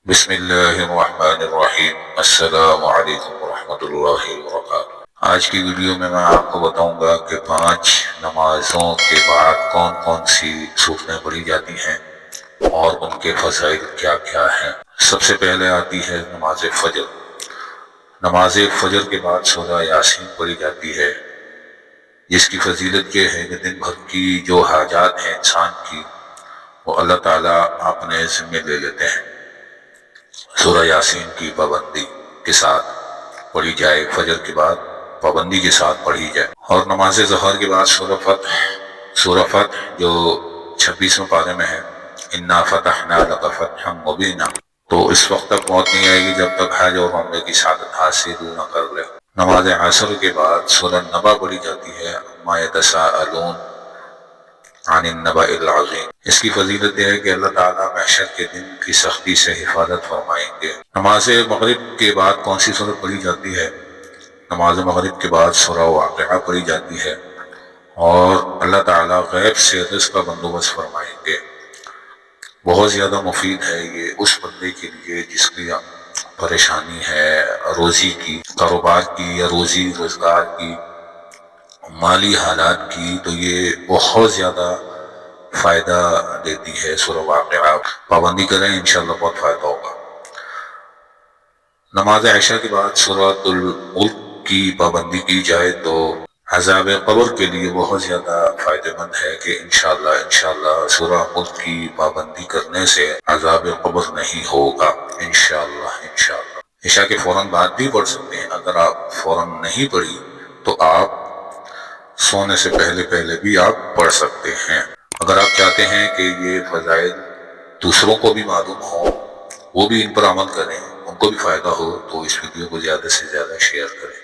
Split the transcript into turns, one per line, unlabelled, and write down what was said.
بسم اللہ الرحمن الرحیم۔ السلام علیکم ورحمۃ اللہ وبرکاتہ۔ آج کی ویڈیو میں آپ کو بتاؤں گا کہ 5 نمازوں کے بعد کون کون سی سورتیں پڑھی جاتی ہیں اور ان کے فضائل کیا کیا ہیں۔ سب سے پہلے آتی ہے نماز فجر۔ نماز فجر کے بعد سورہ یاسین پڑھی جاتی ہے، جس کی فضیلت یہ ہے کہ دن بھر کی جو حاجات ہیں انسان کی، وہ اللہ تعالیٰ اپنے ذمے لے لیتے ہیں۔ سورہ یاسین کی پابندی کے ساتھ پڑھی جائے، فجر کے بعد پابندی کے ساتھ پڑھی جائے۔ اور نماز ظہر کے بعد سورہ فتح جو 26ویں پارے میں ہے، انا فتحنا لک فتحا مبینا، تو اس وقت تک موت نہیں آئے گی جب تک حج اور عمرے کی سعادت حاصل نہ کر لے۔ نماز عصر کے بعد سورہ نبا پڑھی جاتی ہے، عما یتساءلون عن النبأ العظیم۔ اس کی فضیلت یہ ہے کہ اللہ تعالیٰ محشر کے دن کی سختی سے حفاظت فرمائیں گے۔ نماز مغرب کے بعد کون سی سورت پڑھی جاتی ہے؟ نماز مغرب کے بعد سورہ واقعہ پڑھی جاتی ہے، اور اللہ تعالیٰ غیب سے رزق کا بندوبست فرمائیں گے۔ بہت زیادہ مفید ہے یہ اس بندے کے لیے جس کی پریشانی ہے روزی کی، کاروبار کی یا روزی روزگار کی، مالی حالات کی، تو یہ بہت زیادہ فائدہ دیتی ہے سورہ واقعہ۔ پابندی کریں، انشاءاللہ بہت فائدہ ہوگا۔ نماز عشاء کے بعد سورۃ الملک کی پابندی کی جائے تو عذاب قبر کے لیے بہت زیادہ فائدہ مند ہے کہ انشاءاللہ سورہ ملک کی پابندی کرنے سے عذاب قبر نہیں ہوگا، انشاءاللہ۔ عشاء کے فوراً بعد بھی پڑھ سکتے ہیں۔ اگر آپ فوراً نہیں پڑھی تو آپ سونے سے پہلے بھی آپ پڑھ سکتے ہیں۔ اگر آپ چاہتے ہیں کہ یہ فضائل دوسروں کو بھی معلوم ہو، وہ بھی ان پر عمل کریں، ان کو بھی فائدہ ہو، تو اس ویڈیو کو زیادہ سے زیادہ شیئر کریں۔